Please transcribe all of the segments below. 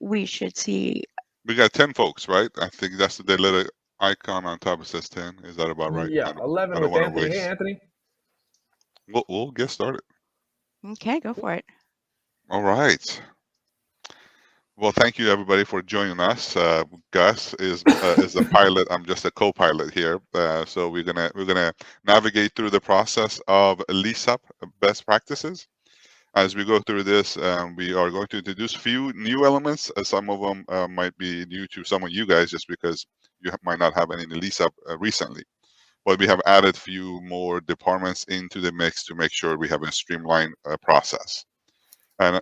we should see. We got 10 folks, right? I think that's the little icon on top. It says 10. Is that about right? Yeah, I 11 don't with want to Anthony. Hey, waste. Anthony. We'll get started. Okay, go for it. All right. Well, thank you everybody for joining us. Gus is the pilot. I'm just a co-pilot here. So we're gonna navigate through the process of LeaseUp best practices. As we go through this, we are going to introduce few new elements. Some of them might be new to some of you guys, just because you might not have any LeaseUp recently. But we have added few more departments into the mix to make sure we have a streamlined process. And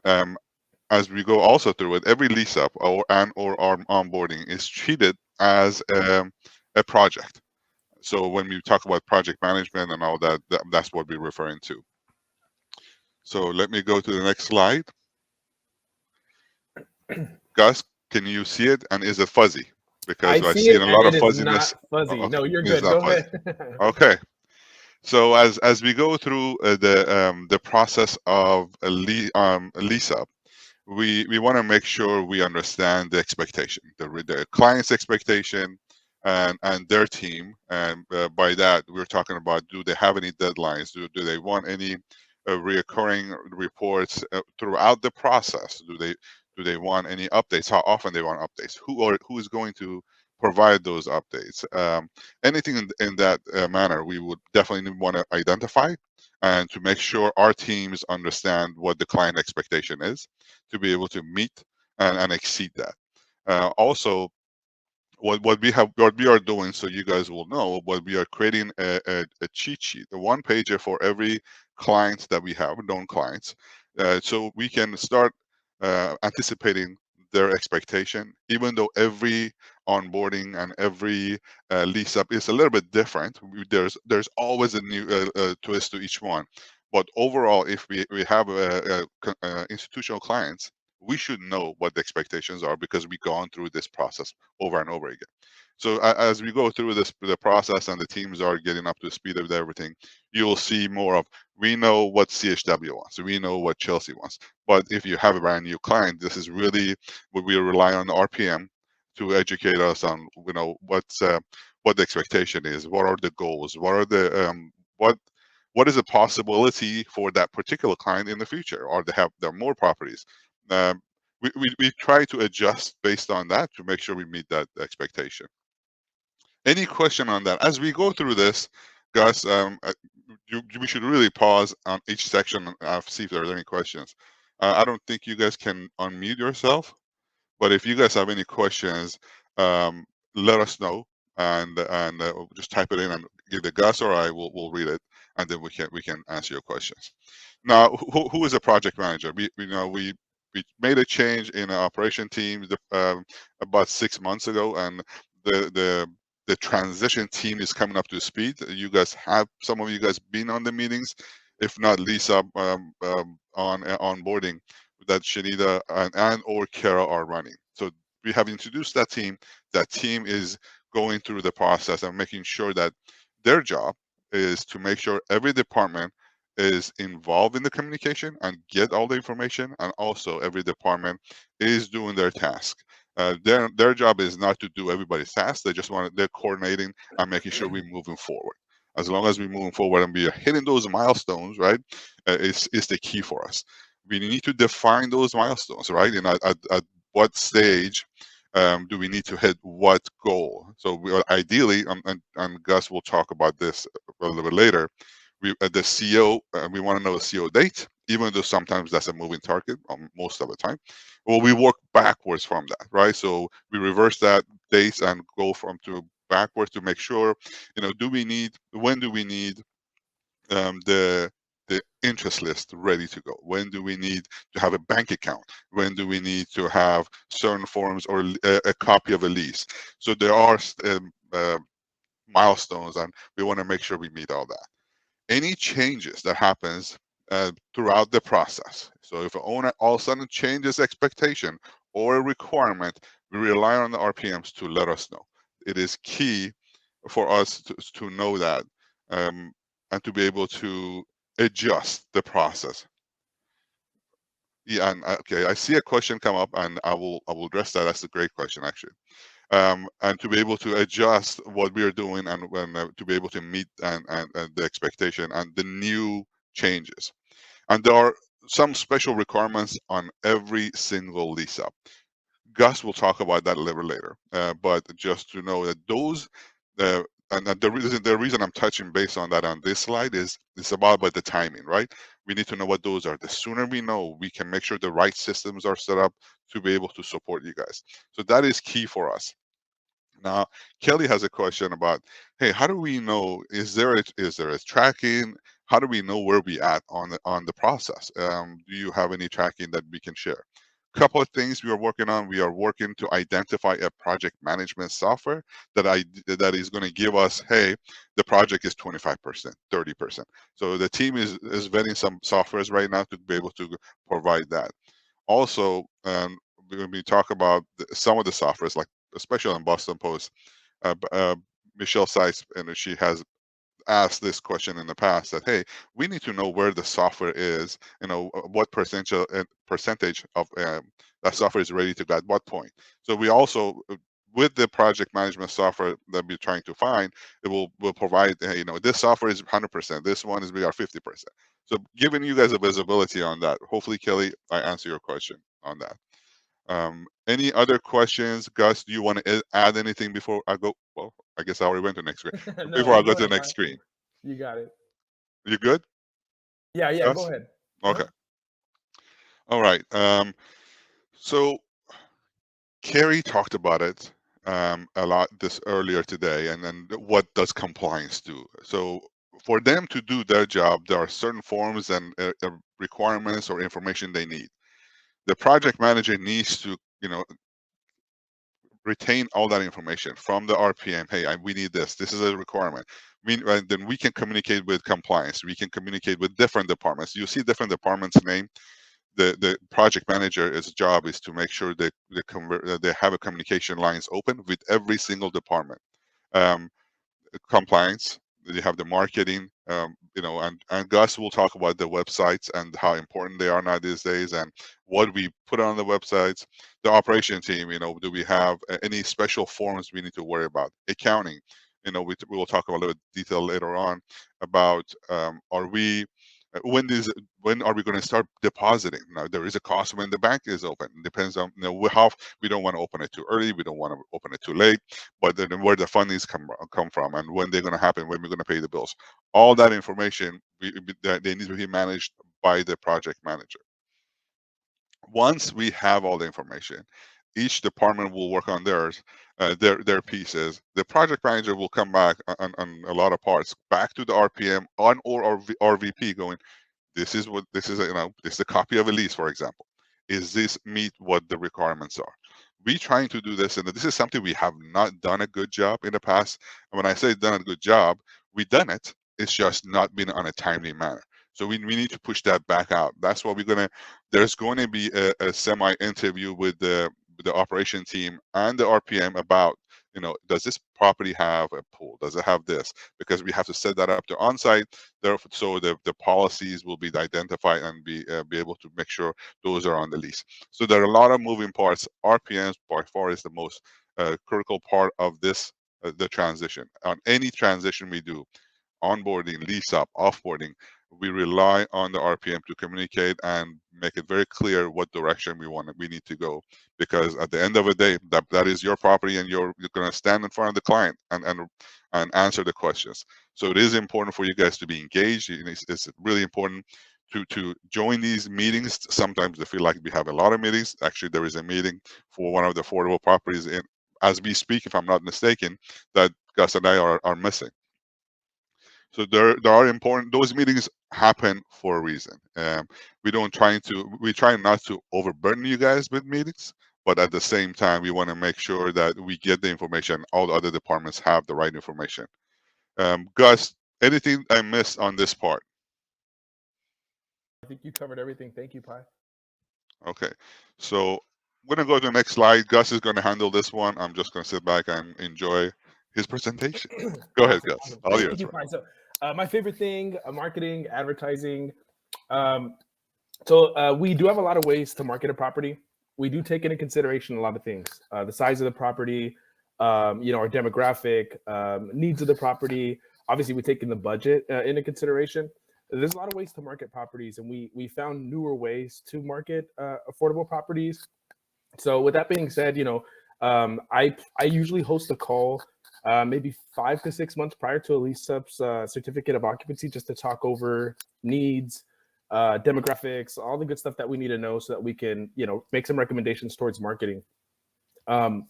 as we go also through it, every lease up or onboarding is treated as a project. So when we talk about project management and all that, that's what we're referring to. So let me go to the next slide. Gus, can you see it? And is it fuzzy? I Because I see see it, a and lot it of is not fuzziness. fuzzy. Okay, No, you're it's good. not Go fuzzy. ahead. Okay. So as we go through the process of a lease up, we want to make sure we understand the expectation, the client's expectation, and their team. And by that, we're talking about, do they have any deadlines? Do they want any reoccurring reports throughout the process? Do they want any updates? How often they want updates? Who is going to provide those updates? Anything in that manner, we would definitely want to identify, and to make sure our teams understand what the client expectation is, to be able to meet and exceed that. Also, what we are doing, so you guys will know, but we are creating a cheat sheet, a one pager for every client that we have, known clients, so we can start anticipating their expectation, even though every onboarding and every lease up is a little bit different. There's always a new twist to each one. But overall, if we have institutional clients, we should know what the expectations are, because we've gone through this process over and over again. So as we go through the process and the teams are getting up to speed with everything, you'll see more of, we know what CHW wants, we know what Chelsea wants. But if you have a brand new client, this is really what we rely on RPM to educate us on, what the expectation is, what are the goals, what are the what is a possibility for that particular client in the future, or there more properties. um, we try to adjust based on that to make sure we meet that expectation. Any question on that? As we go through this, Gus, we should really pause on each section and see if there are any questions. I don't think you guys can unmute yourself, but if you guys have any questions, um, let us know, and just type it in, and either Gus or I will read it, and then we can answer your questions. Now, who is a project manager? We made a change in our operation team about 6 months ago, and the the the transition team is coming up to speed. You guys have, some of you guys, been on the meetings, if not Lisa, on onboarding that Shanita and or Kara are running. So we have introduced that team. That team is going through the process and making sure that their job is to make sure every department is involved in the communication and get all the information, and also every department is doing their task. Their job is not to do everybody's task. They're coordinating and making sure we're moving forward. As long as we're moving forward and we are hitting those milestones, right, is the key for us. We need to define those milestones, right? And at what stage do we need to hit what goal? So ideally, and Gus will talk about this a little bit later, the CO, we want to know the CO date, even though sometimes that's a moving target, most of the time. Well, we work backwards from that, right? So we reverse that dates and go from to backwards to make sure, when do we need the interest list ready to go? When do we need to have a bank account? When do we need to have certain forms or a copy of a lease? So there are milestones, and we want to make sure we meet all that. Any changes that happens throughout the process. So if an owner all of a sudden changes expectation or a requirement, we rely on the RPMs to let us know. It is key for us to know that, and to be able to adjust the process. Yeah, and okay, I see a question come up, and I will address that. That's a great question, actually. And to be able to adjust what we are doing and to be able to meet and the expectation and the new changes. And there are some special requirements on every single lease up. Gus will talk about that a little later. But just to know that those, uh, and the reason I'm touching base on that on this slide is it's about the timing, right? We need to know what those are. The sooner we know, we can make sure the right systems are set up to be able to support you guys. So that is key for us. Now, Kelly has a question about, hey, how do we know? Is there a tracking? How do we know where we at on the process? Do you have any tracking that we can share? Couple of things we are working on. We are working to identify a project management software that is going to give us, hey, the project is 25%, 30%. So the team is vetting some softwares right now to be able to provide that. Also, when we talk about some of the softwares, like especially on Boston Post, Michelle Seitz, and she has asked this question in the past that, hey, we need to know where the software is, what percentage of that software is ready to go at what point. So we also, with the project management software that we're trying to find, it will provide, this software is 100%, this one is we are 50%. So giving you guys a visibility on that. Hopefully, Kelly, I answer your question on that. Any other questions? Gus, do you want to add anything before I go? Well, I guess I already went to the next screen. No, Before I you go go to the ahead, next Pi. screen. You got it. You good, Yeah, go Gus? ahead. Okay. All right. So Carrie talked about it a lot this earlier today, and then what does compliance do? So for them to do their job, there are certain forms and requirements or information they need. The project manager needs to, retain all that information from the RPM. Hey, we need this. This is a requirement. Then we can communicate with compliance. We can communicate with different departments. You see different departments' name. The project manager's job is to make sure that they have a communication lines open with every single department. Um, Compliance. You have the marketing, and Gus will talk about the websites and how important they are now these days, and what we put on the websites. The operation team, do we have any special forms we need to worry about? Accounting, we will talk about a little detail later on about, are we when are we going to start depositing? Now there is a cost when the bank is open. It depends on, how we don't want to open it too early, we don't want to open it too late, but then where the fundings come from and when they're going to happen, when we're going to pay the bills. All that information, they need to be managed by the project manager. Once we have all the information, each department will work on their pieces. The project manager will come back on a lot of parts back to the RPM or RVP, going, this is a copy of a lease, for example. Is this meet what the requirements are? We trying to do this, and this is something we have not done a good job in the past. And when I say done a good job, we done it. It's just not been on a timely manner. So we need to push that back out. That's why there's going to be a semi interview with the operation team and the RPM about, does this property have a pool? Does it have this? Because we have to set that up to on-site. Therefore, so the policies will be identified and be able to make sure those are on the lease. So there are a lot of moving parts. RPMs by far is the most critical part of this, the transition. On any transition we do, onboarding, lease up, offboarding, we rely on the RPM to communicate and make it very clear what direction we need to go. Because at the end of the day, that is your property, and you're going to stand in front of the client and answer the questions. So it is important for you guys to be engaged. It's really important to join these meetings. Sometimes they feel like we have a lot of meetings. Actually, there is a meeting for one of the affordable properties as we speak, if I'm not mistaken, that Gus and I are missing. So there are important. Those meetings happen for a reason. We try not to overburden you guys with meetings, but at the same time, we want to make sure that we get the information. All the other departments have the right information. Gus, anything I missed on this part? I think you covered everything. Thank you, Pi. Okay, so I'm gonna go to the next slide. Gus is gonna handle this one. I'm just gonna sit back and enjoy his presentation. Go ahead, Awesome, Gus. awesome. All Thank yours, you, man. Pi. So, my favorite thing, marketing, advertising. Um, So we do have a lot of ways to market a property. We do take into consideration a lot of things: the size of the property, our demographic, needs of the property. Obviously, we take in the budget into consideration. There's a lot of ways to market properties, and we found newer ways to market affordable properties. So with that being said, I usually host a call maybe 5 to 6 months prior to a lease up's certificate of occupancy, just to talk over needs, demographics, all the good stuff that we need to know, so that we can make some recommendations towards marketing. So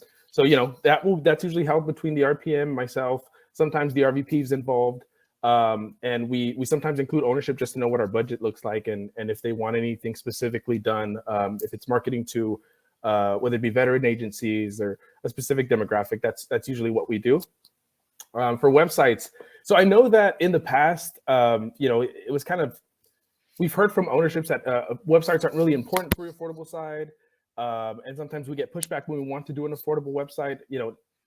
that's usually held between the RPM, myself, sometimes the RVP is involved. And we sometimes include ownership just to know what our budget looks like, and if they want anything specifically done, if it's marketing to whether it be veteran agencies or a specific demographic, that's usually what we do. For websites, so I know that in the past, it was kind of, we've heard from ownerships that websites aren't really important for the affordable side, and sometimes we get pushback when we want to do an affordable website.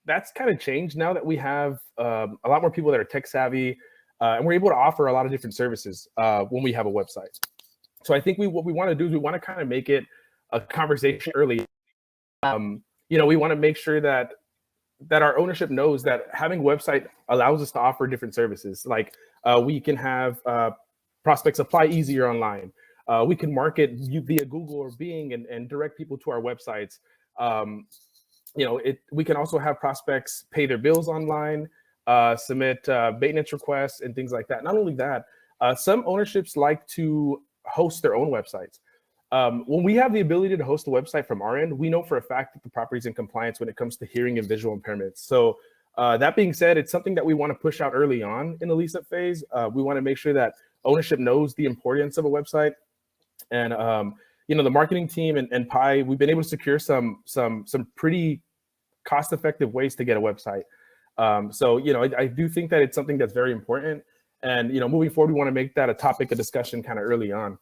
That's kind of changed now that we have a lot more people that are tech savvy, and we're able to offer a lot of different services when we have a website. So I think what we want to do is we want to kind of make it a conversation early. We want to make sure that our ownership knows that having a website allows us to offer different services. Like we can have prospects apply easier online. We can market via Google or Bing and direct people to our websites. We can also have prospects pay their bills online, submit maintenance requests and things like that. Not only that, some ownerships like to host their own websites. When we have the ability to host a website from our end, we know for a fact that the property is in compliance when it comes to hearing and visual impairments. So that being said, it's something that we want to push out early on in the lease-up phase. We want to make sure that ownership knows the importance of a website. And the marketing team and Pi, we've been able to secure some pretty cost-effective ways to get a website. So I do think that it's something that's very important. And moving forward, we want to make that a topic of discussion kind of early on.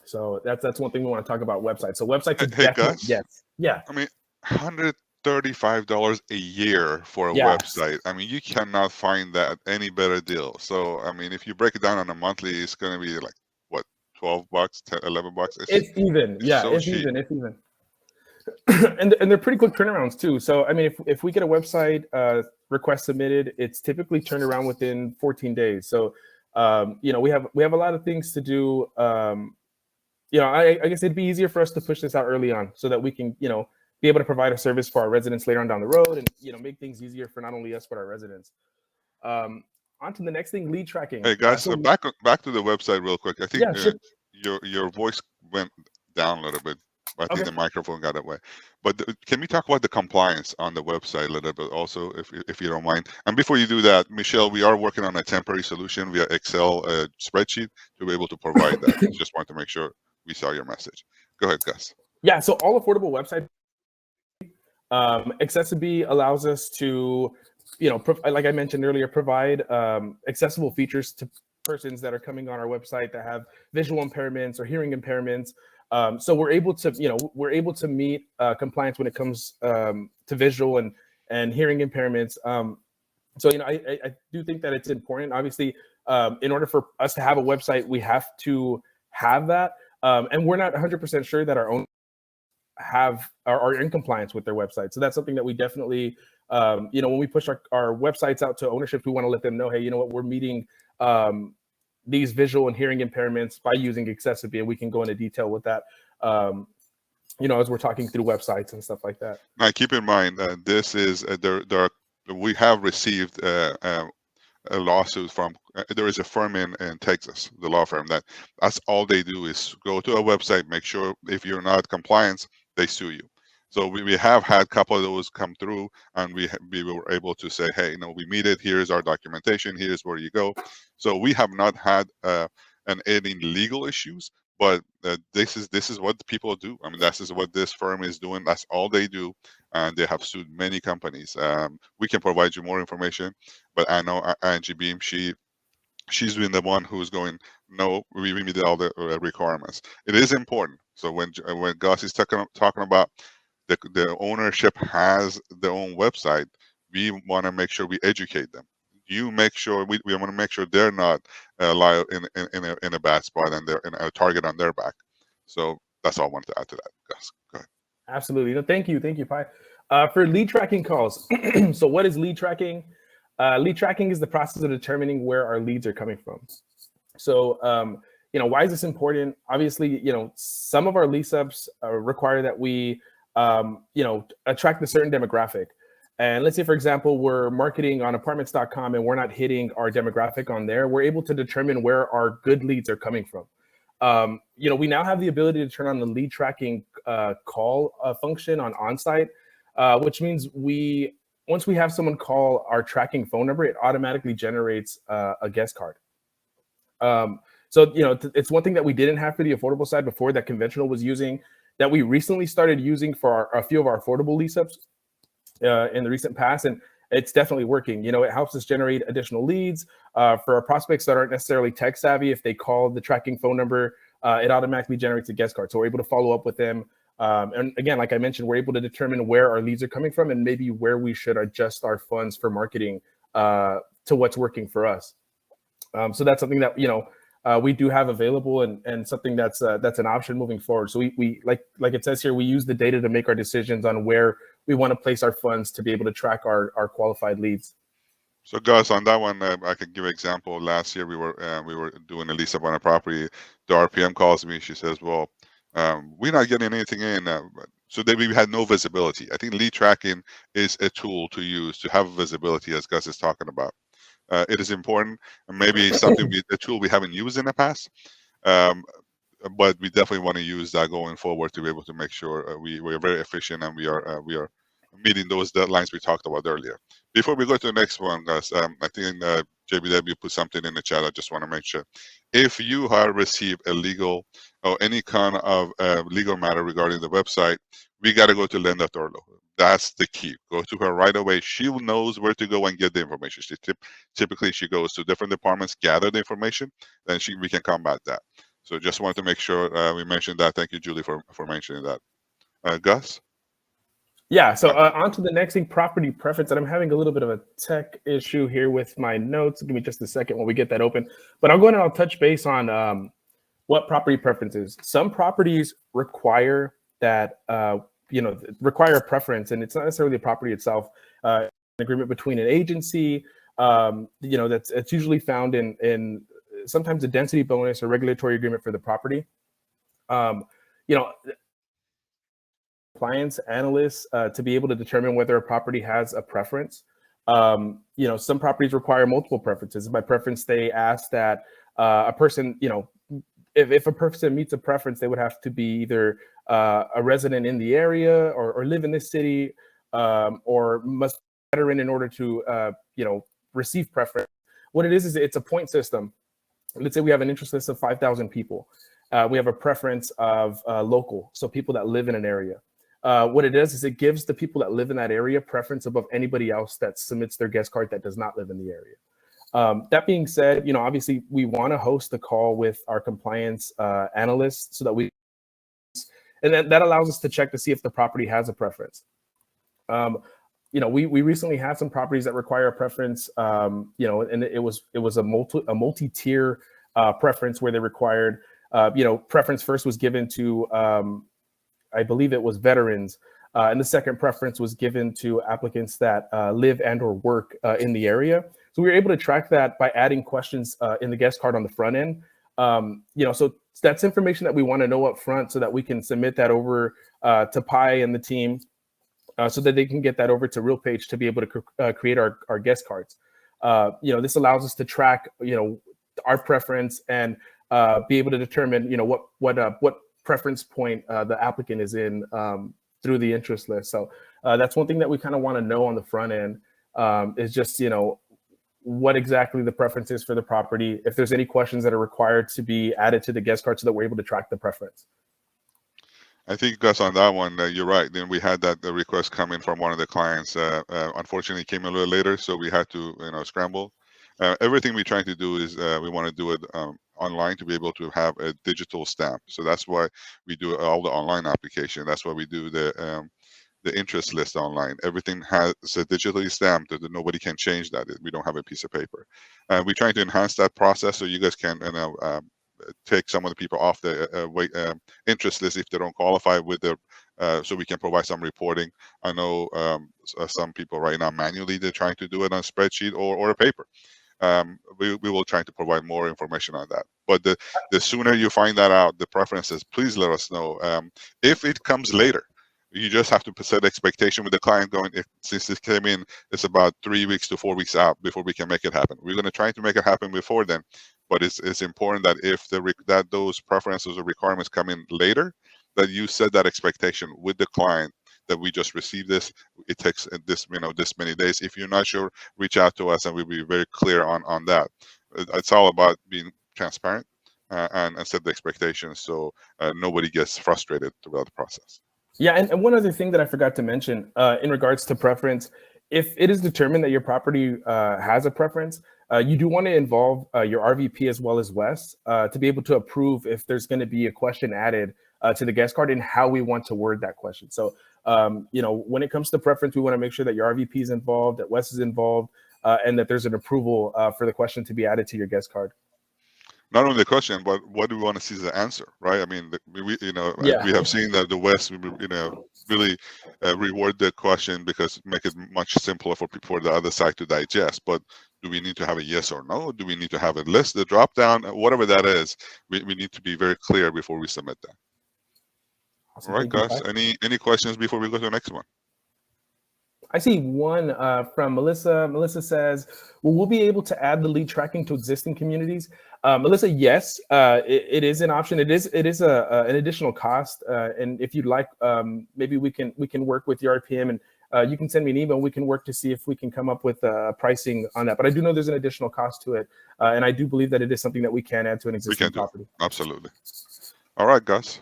So that's one thing we want to talk about websites. So websites, Hey, Gus? yes, yeah. I mean, $135 a year for a website. I mean, you cannot find that any better deal. So, I mean, if you break it down on a monthly, it's going to be like, what, $12, $10, $11? It's even. Yeah, so it's cheap. even. It's even. and they're pretty quick turnarounds too. So, I mean, if we get a website request submitted, it's typically turned around within 14 days. So, we have a lot of things to do. I guess it'd be easier for us to push this out early on, so that we can, be able to provide a service for our residents later on down the road, and make things easier for not only us but our residents. On to the next thing, lead tracking. Hey guys, back to the website real quick. I think your voice went down a little bit. I think the microphone got away. But can we talk about the compliance on the website a little bit also, if you don't mind? And before you do that, Michelle, we are working on a temporary solution via Excel spreadsheet to be able to provide that. Just want to make sure we saw your message. Go ahead, Gus. Yeah, so all affordable websites, Accessibility allows us to, like I mentioned earlier, provide accessible features to persons that are coming on our website that have visual impairments or hearing impairments. So we're able to meet compliance when it comes to visual and hearing impairments. So I do think that it's important. Obviously, in order for us to have a website, we have to have that. And we're not 100% sure that our own are in compliance with their website. So that's something that we definitely, when we push our websites out to ownership, we want to let them know, hey, you know what, we're meeting these visual and hearing impairments by using Accessibility, and we can go into detail with that, as we're talking through websites and stuff like that. Now, keep in mind, this is we have received a lawsuit from there is a firm in Texas, the law firm, that's all they do is go to a website, make sure if you're not compliant, they sue you. So we have had a couple of those come through, and we were able to say, hey, we meet it. Here's our documentation. Here's where you go. So we have not had any legal issues, but this is what people do. I mean, this is what this firm is doing. That's all they do, and they have sued many companies. We can provide you more information, but I know Angie Beam, she's been the one who's going, no, we meet all the requirements. It is important. So when Gus is talking about the ownership has their own website, we want to make sure we educate them. You make sure we want to make sure they're not liable in a bad spot and they're in a target on their back. So that's all I wanted to add to that. Gus, go ahead. Absolutely. No, thank you, Pi. For lead tracking calls, so what is lead tracking? Lead tracking is the process of determining where our leads are coming from. So, why is this important? Obviously, some of our lease ups require that we, attract a certain demographic. And let's say, for example, we're marketing on apartments.com and we're not hitting our demographic on there. We're able to determine where our good leads are coming from. We now have the ability to turn on the lead tracking call function on onsite, which means once we have someone call our tracking phone number, it automatically generates a guest card. So it's one thing that we didn't have for the affordable side before that conventional was using, that we recently started using for a few of our affordable lease ups in the recent past, and it's definitely working. It helps us generate additional leads for our prospects that aren't necessarily tech savvy. If they call the tracking phone number, it automatically generates a guest card. So we're able to follow up with them. And again, like I mentioned, we're able to determine where our leads are coming from and maybe where we should adjust our funds for marketing to what's working for us. So that's something that, we do have available and something that's an option moving forward. So we like it says here, we use the data to make our decisions on where we want to place our funds to be able to track our qualified leads. So, Gus, on that one, I can give an example. Last year, we were doing a lease up on a property. The RPM calls me. She says, "Well, we're not getting anything in." So we had no visibility. I think lead tracking is a tool to use to have visibility, as Gus is talking about. It is important, and maybe something a tool we haven't used in the past. But we definitely want to use that going forward to be able to make sure we are very efficient and we are meeting those deadlines we talked about earlier. Before we go to the next one, guys, I think JBW put something in the chat. I just want to make sure. If you have received a legal or any kind of legal matter regarding the website, we got to go to Linda Thurlow. That's the key. Go to her right away. She knows where to go and get the information. Typically, she goes to different departments, gather the information, then we can combat that. So just wanted to make sure we mentioned that. Thank you, Julie, for mentioning that. Gus? Yeah, so on to the next thing, property preference. And I'm having a little bit of a tech issue here with my notes. Give me just a second when we get that open. But I'll go ahead and I'll touch base on what property preference is. Some properties require that, require a preference, and it's not necessarily the property itself. An agreement between an agency, it's usually found in sometimes a density bonus or regulatory agreement for the property. Compliance analysts to be able to determine whether a property has a preference. Some properties require multiple preferences. By preference, they ask that a person, if a person meets a preference, they would have to be either a resident in the area or live in this city, or must be a veteran in order to, receive preference. What it is it's a point system. Let's say we have an interest list of 5,000 people. We have a preference of local, so people that live in an area. What it does is it gives the people that live in that area preference above anybody else that submits their guest card that does not live in the area. That being said, obviously we want to host a call with our compliance analysts so that and that allows us to check to see if the property has a preference. We recently had some properties that require a preference, and it was a multi-tier preference where they required, preference first was given to, I believe it was veterans, and the second preference was given to applicants that live and or work in the area. So we were able to track that by adding questions in the guest card on the front end. So that's information that we want to know up front so that we can submit that over to Pi and the team so that they can get that over to RealPage to be able to create our guest cards. This allows us to track, our preference and be able to determine, what preference point the applicant is in through the interest list. So that's one thing that we kind of want to know on the front end is just, what exactly the preference is for the property. If there's any questions that are required to be added to the guest card so that we're able to track the preference. I think, Gus, on that one, you're right. Then we had that request coming from one of the clients. Unfortunately, it came a little later, so we had to, scramble. Everything we're trying to do is we want to do it online to be able to have a digital stamp. So that's why we do all the online application. That's why we do the interest list online. Everything has a digitally stamped that nobody can change that. We don't have a piece of paper. We're trying to enhance that process so you guys can take some of the people off the interest list if they don't qualify with the so we can provide some reporting. I know some people right now manually they're trying to do it on a spreadsheet or a paper. We will try to provide more information on that. But the sooner you find that out, the preferences, please let us know. If it comes later, you just have to set expectation with the client going, since this came in, it's about 3 weeks to 4 weeks out before we can make it happen. We're going to try to make it happen before then, but it's important that if that those preferences or requirements come in later, that you set that expectation with the client that we just received this. It takes this many days. If you're not sure, reach out to us and we'll be very clear on that. It's all about being transparent and set the expectations so nobody gets frustrated throughout the process. Yeah, and one other thing that I forgot to mention in regards to preference, if it is determined that your property has a preference, you do want to involve your RVP as well as Wes to be able to approve if there's going to be a question added to the guest card and how we want to word that question. So, when it comes to preference, we want to make sure that your RVP is involved, that Wes is involved, and that there's an approval for the question to be added to your guest card. Not only the question, but what do we want to see as the answer, right? I mean, we have seen that the West, really reward the question because make it much simpler for the other side to digest. But do we need to have a yes or no? Do we need to have a list, the drop down, whatever that is? We need to be very clear before we submit that. Awesome. All right, guys. Any questions before we go to the next one? I see one from Melissa. Melissa says, well, we'll be able to add the lead tracking to existing communities. Melissa, yes, it is an option. It is an additional cost. And if you'd like, maybe we can work with your RPM and you can send me an email. We can work to see if we can come up with pricing on that. But I do know there's an additional cost to it. And I do believe that it is something that we can add to an existing property. Absolutely. All right, Gus.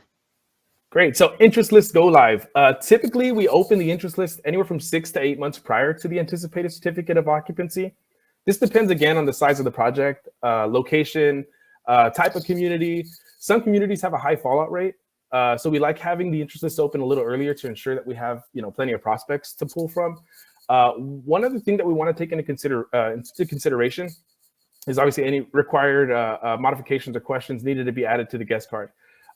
Great. So interest lists go live. Typically, we open the interest list anywhere from 6 to 8 months prior to the anticipated certificate of occupancy. This depends again on the size of the project, location, type of community. Some communities have a high fallout rate. So we like having the interest list open a little earlier to ensure that we have plenty of prospects to pull from. One other thing that we want to take into consideration is obviously any required modifications or questions needed to be added to the guest card.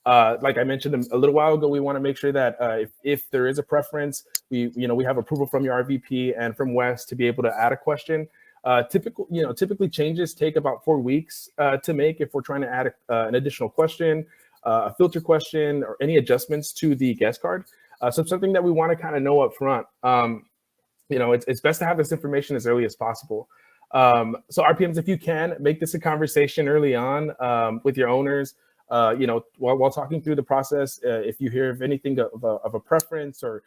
Like I mentioned a little while ago, we want to make sure that if there is a preference, we have approval from your RVP and from Wes to be able to add a question. Typically changes take about 4 weeks to make if we're trying to add an additional question, a filter question, or any adjustments to the guest card. So something that we want to kind of know up front. It's best to have this information as early as possible. So RPMs, if you can, make this a conversation early on with your owners. While talking through the process, if you hear of anything of a preference or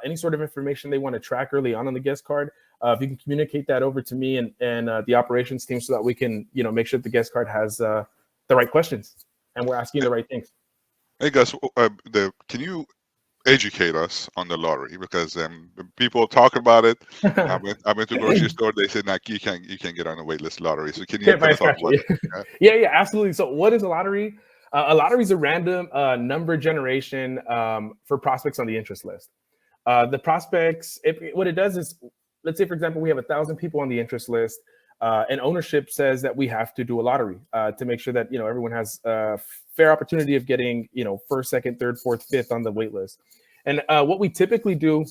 any sort of information they want to track early on the guest card, if you can communicate that over to me and the operations team so that we can, make sure the guest card has the right questions and we're asking the right things. Hey guys, can you educate us on the lottery? Because people talk about it. I went to the grocery store. They said, "Nah, you can't get on the wait list lottery." So can you talk about it? Yeah, absolutely. So what is a lottery? A lottery is a random number generation for prospects on the interest list. The prospects, what it does is, let's say, for example, we have 1,000 people on the interest list, and ownership says that we have to do a lottery to make sure that everyone has a fair opportunity of getting first, second, third, fourth, fifth on the wait list. And what we typically do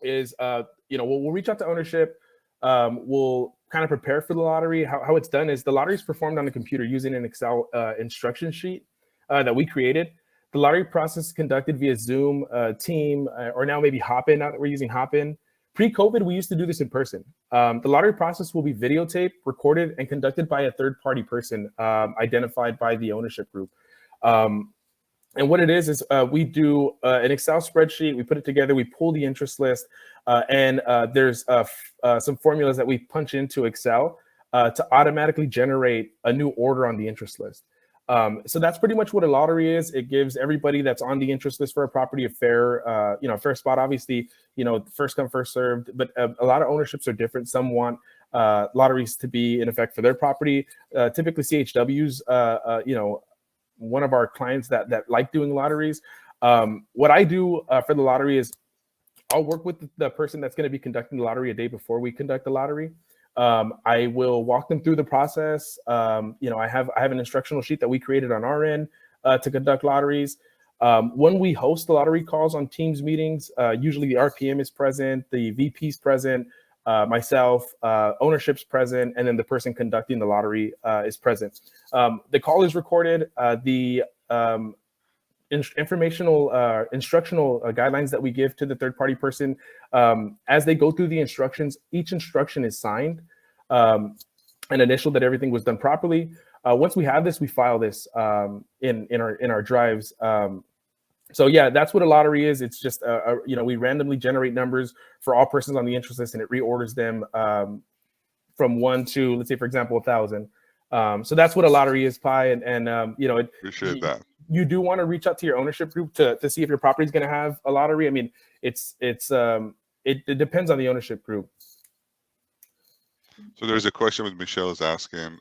is we'll reach out to ownership. We'll kind of prepare for the lottery. How it's done is the lottery is performed on a computer using an Excel instruction sheet that we created. The lottery process is conducted via Zoom, Team, or now maybe Hopin, now that we're using Hopin. Pre-COVID, we used to do this in person. The lottery process will be videotaped, recorded, and conducted by a third-party person identified by the ownership group. And what it is we do an Excel spreadsheet, we put it together, we pull the interest list, and there's some formulas that we punch into Excel to automatically generate a new order on the interest list. So that's pretty much what a lottery is. It gives everybody that's on the interest list for a property a fair, fair spot. Obviously, first come, first served, but a lot of ownerships are different. Some want lotteries to be in effect for their property. Typically CHWs, one of our clients that like doing lotteries. What I do for the lottery is I'll work with the person that's going to be conducting the lottery a day before we conduct the lottery. I will walk them through the process. I have an instructional sheet that we created on our end to conduct lotteries. When we host the lottery calls on Teams meetings, usually the RPM is present, the VP's present, myself, ownership's present, and then the person conducting the lottery is present. The call is recorded. The instructional guidelines that we give to the third-party person, as they go through the instructions, each instruction is signed, an initial that everything was done properly. Once we have this, we file this in our drives. So yeah, that's what a lottery is. It's just we randomly generate numbers for all persons on the interest list, and it reorders them from 1 to, let's say, for example, 1,000. So that's what a lottery is, Pi. Appreciate that. You do want to reach out to your ownership group to see if your property is going to have a lottery. I mean, it depends on the ownership group. So there's a question with Michelle is asking,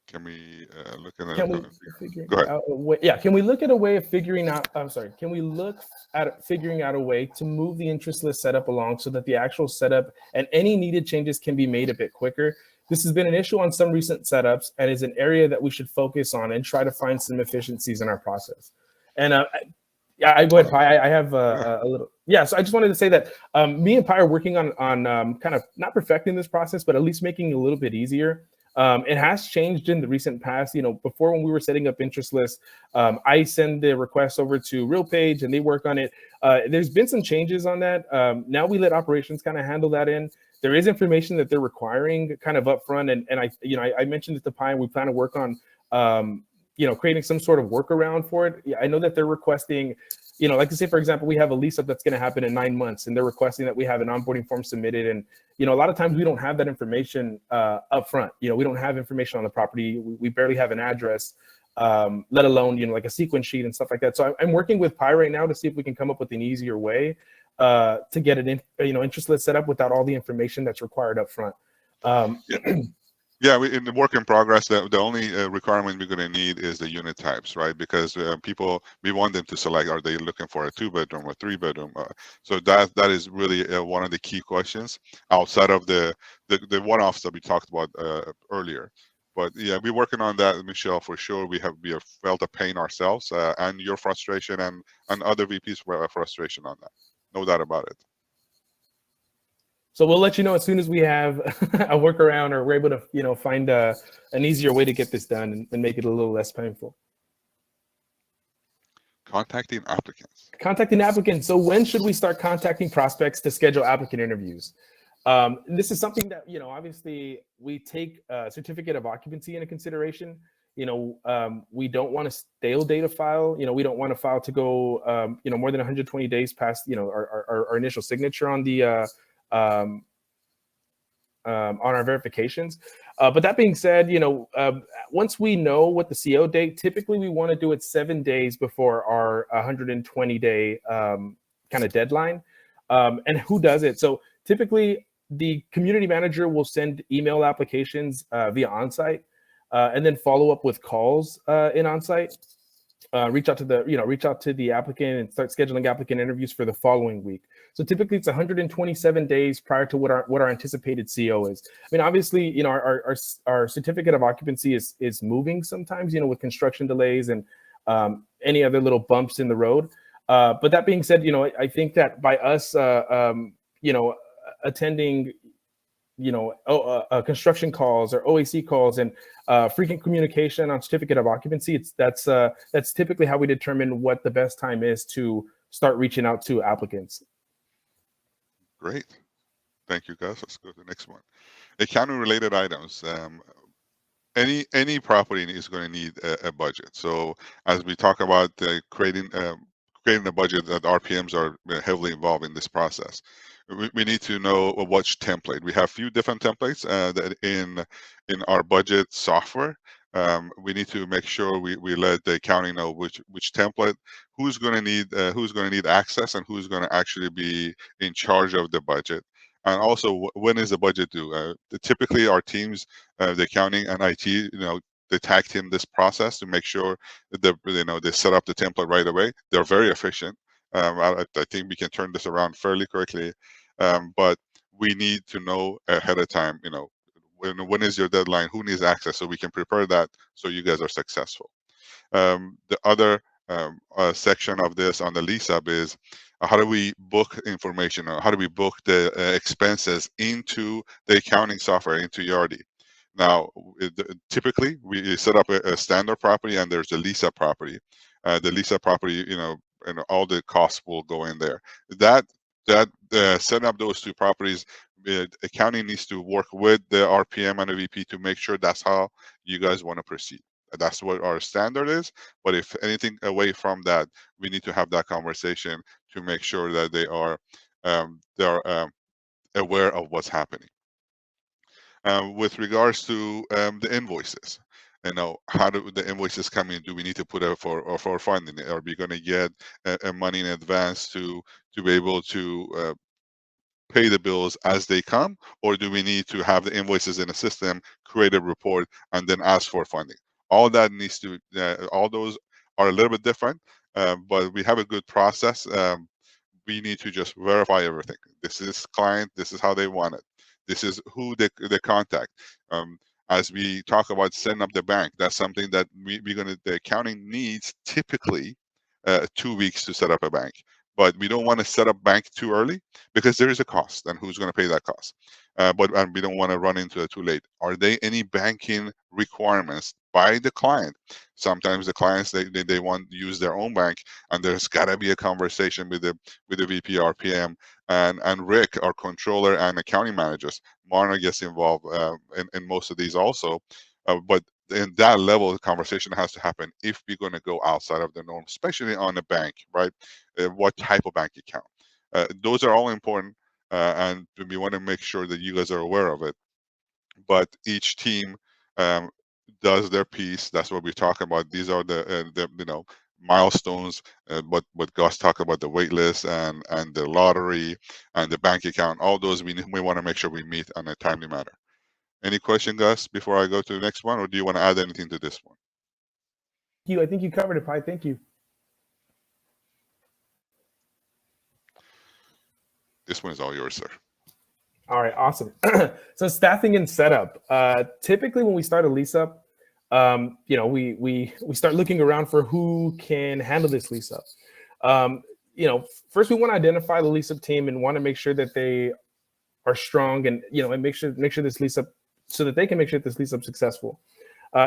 can we look at Can we look at a way of figuring out? I'm sorry. Can we look at figuring out a way to move the interest list setup along so that the actual setup and any needed changes can be made a bit quicker? This has been an issue on some recent setups and is an area that we should focus on and try to find some efficiencies in our process. And I go ahead, Pi. I have a little. Yeah, so I just wanted to say that me and Pi are working on kind of not perfecting this process, but at least making it a little bit easier. It has changed in the recent past. Before, when we were setting up interest lists, I send the request over to RealPage and they work on it. There's been some changes on that. Now we let operations kind of handle that in. There is information that they're requiring kind of upfront, and I mentioned it to Pi, and we plan to work on creating some sort of workaround for it. I know that they're requesting, like to say, for example, we have a lease up that's going to happen in 9 months, and they're requesting that we have an onboarding form submitted. And, a lot of times we don't have that information up front. We don't have information on the property. We barely have an address, let alone, like a sequence sheet and stuff like that. So I'm working with Pi right now to see if we can come up with an easier way to get an interest list set up without all the information that's required up front. Yeah, in the work in progress, the only requirement we're going to need is the unit types, right? Because people, we want them to select, are they looking for a 2-bedroom or 3-bedroom? So that is really one of the key questions outside of the one-offs that we talked about earlier. But yeah, we're working on that, Michelle, for sure. We have felt the pain ourselves and your frustration and other VPs' frustration on that. No doubt about it. So we'll let you know as soon as we have a workaround or we're able to, find an easier way to get this done and make it a little less painful. Contacting applicants. Contacting applicants. So when should we start contacting prospects to schedule applicant interviews? This is something that, obviously we take a certificate of occupancy into consideration. We don't want a stale data file. We don't want a file to go, more than 120 days past, our initial signature on the on our verifications. But that being said, once we know what the CO date, typically we want to do it 7 days before our 120-day kind of deadline. And who does it? So typically the community manager will send email applications via onsite and then follow up with calls in onsite. Reach out to the applicant and start scheduling applicant interviews for the following week. So typically it's 127 days prior to what our anticipated CO is. I mean, obviously, our certificate of occupancy is moving sometimes, with construction delays and any other little bumps in the road. But that being said, I think that by us, attending construction calls or OAC calls and frequent communication on certificate of occupancy, that's typically how we determine what the best time is to start reaching out to applicants. Great. Thank you, guys. Let's go to the next one. Accounting related items. Any property is going to need a budget. So as we talk about creating a budget, that RPMs are heavily involved in this process. We need to know which template. We have a few different templates that in our budget software. We need to make sure we let the accounting know which template, who's going to need access, and who's going to actually be in charge of the budget. And also, when is the budget due? Typically, our teams, the accounting and IT, they tag team this process to make sure that they set up the template right away. They're very efficient. I think we can turn this around fairly quickly. but we need to know ahead of time, when is your deadline, who needs access, so we can prepare that so you guys are successful. The other section of this on the lease up is how do we book information, or how do we book the expenses into the accounting software, into Yardi. Now, typically we set up a standard property and there's a lease up property. The lease up property, and all the costs will go in there. That setting up those two properties, accounting needs to work with the RPM and the VP to make sure that's how you guys want to proceed. That's what our standard is. But if anything away from that, we need to have that conversation to make sure that they are aware of what's happening. With regards to the invoices, how do the invoices come in? Do we need to put it for funding? Are we going to get money in advance to be able to pay the bills as they come, or do we need to have the invoices in a system, create a report, and then ask for funding? All that needs to, all those are a little bit different, but we have a good process. We need to just verify everything. This is client, this is how they want it. This is who they contact. As we talk about setting up the bank, that's something that the accounting needs typically 2 weeks to set up a bank. But we don't want to set up bank too early because there is a cost, and who's going to pay that cost? And we don't want to run into it too late. Are there any banking requirements by the client? Sometimes the clients they want to use their own bank, and there's got to be a conversation with the VP, RPM, and Rick, our controller, and accounting managers. Marna gets involved in most of these also, but in that level, the conversation has to happen if we're going to go outside of the norm, especially on a bank, right? What type of bank account? Those are all important, and we want to make sure that you guys are aware of it. But each team does their piece. That's what we're talking about. These are the milestones. What Gus talked about, the wait list and the lottery and the bank account. All those we want to make sure we meet on a timely manner. Any question, Gus, before I go to the next one, or do you want to add anything to this one? I think you covered it, Pi. Thank you. This one is all yours, sir. All right, awesome. So staffing and setup. Typically, when we start a lease up, we start looking around for who can handle this lease up. First we want to identify the lease up team and want to make sure that they are strong and and make sure this lease up, so that they can make sure this lease up successful.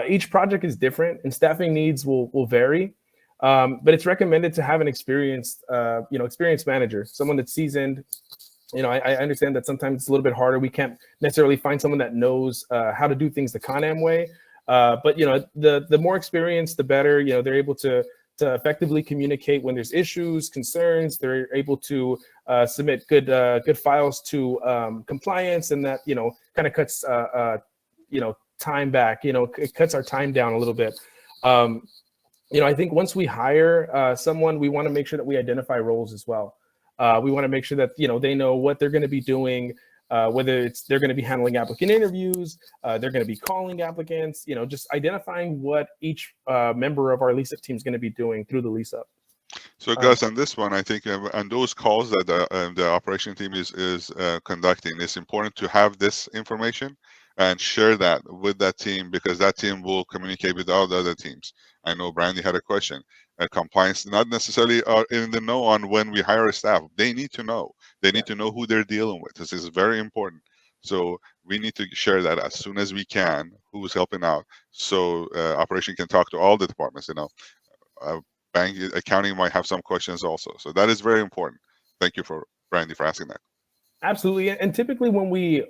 Each project is different and staffing needs will vary, but it's recommended to have an experienced manager, someone that's seasoned. I understand that sometimes it's a little bit harder. We can't necessarily find someone that knows how to do things the Con-Am way, but the more experienced, the better. They're able to effectively communicate when there's issues, concerns. They're able to submit good files to compliance, and that kind of cuts time back. It cuts our time down a little bit. I think once we hire someone, we want to make sure that we identify roles as well. We want to make sure that they know what they're going to be doing, whether they're going to be handling applicant interviews, they're going to be calling applicants, just identifying what each member of our lease up team is going to be doing through the lease up. So, Gus, on this one, I think on those calls that the operation team is conducting, it's important to have this information and share that with that team, because that team will communicate with all the other teams. I know Brandy had a question. Compliance not necessarily are in the know on when we hire a staff. They need to know. They need to know who they're dealing with. This is very important. So we need to share that as soon as we can, who's helping out, so operation can talk to all the departments. Bank accounting might have some questions also. So that is very important. Thank you, Brandy, for asking that. Absolutely. And typically when we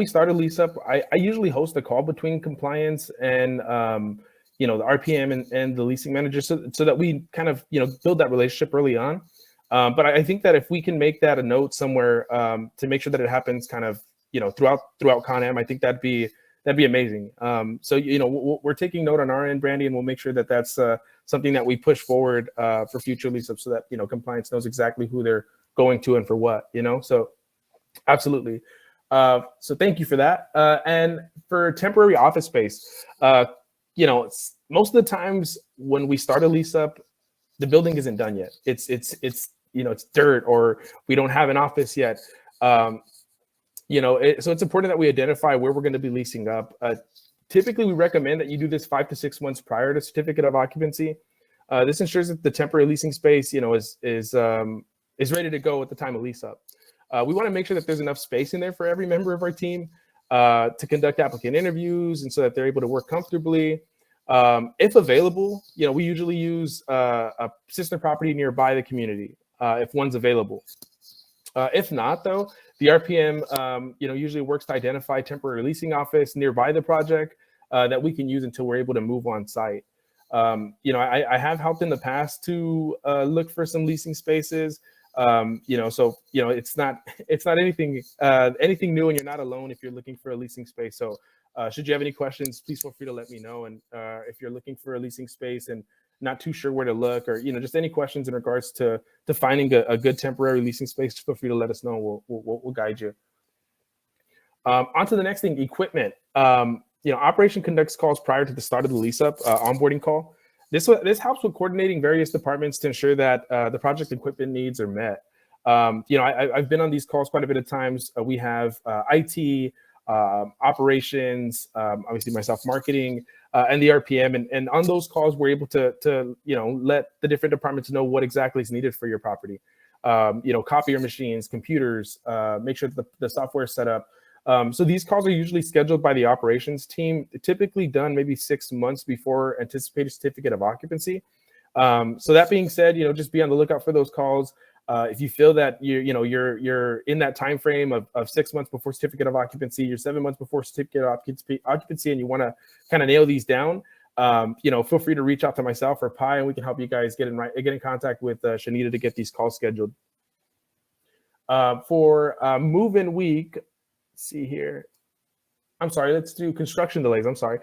start a lease up, I usually host a call between compliance and the RPM and the leasing manager, so that we kind of build that relationship early on. But I think that if we can make that a note somewhere to make sure that it happens kind of throughout Con-Am, I think that'd be amazing. So we're taking note on our end, Brandy, and we'll make sure that that's something that we push forward for future lease ups, so that compliance knows exactly who they're going to and for what. So absolutely. So thank you for that. And for temporary office space, most of the times when we start a lease up, the building isn't done yet. It's dirt, or we don't have an office yet. Um, so it's important that we identify where we're going to be leasing up. Typically, we recommend that you do this 5 to 6 months prior to certificate of occupancy. This ensures that the temporary leasing space, is ready to go at the time of lease up. We want to make sure that there's enough space in there for every member of our team to conduct applicant interviews, and so that they're able to work comfortably. If available, we usually use a sister property nearby the community if one's available. If not, though, the RPM, usually works to identify temporary leasing office nearby the project that we can use until we're able to move on site. I have helped in the past to look for some leasing spaces. It's not anything new, and you're not alone if you're looking for a leasing space. So should you have any questions, please feel free to let me know. And if you're looking for a leasing space and not too sure where to look, or just any questions in regards to finding a good temporary leasing space, feel free to let us know. We'll guide you. On to the next thing, equipment. Operation conducts calls prior to the start of the lease up onboarding call. This helps with coordinating various departments to ensure that the project equipment needs are met. I've been on these calls quite a bit of times. We have IT, operations, obviously myself, marketing, and the RPM. And on those calls, we're able to let the different departments know what exactly is needed for your property. Copier machines, computers, make sure that the software is set up. So these calls are usually scheduled by the operations team, typically done maybe 6 months before anticipated certificate of occupancy. So that being said, just be on the lookout for those calls. If you feel that you're in that time frame of 6 months before certificate of occupancy, you're 7 months before certificate of occupancy, and you want to kind of nail these down, feel free to reach out to myself or Pi, and we can help you guys get in contact with Shanita to get these calls scheduled. For move-in week. See here. I'm sorry, let's do construction delays. I'm sorry.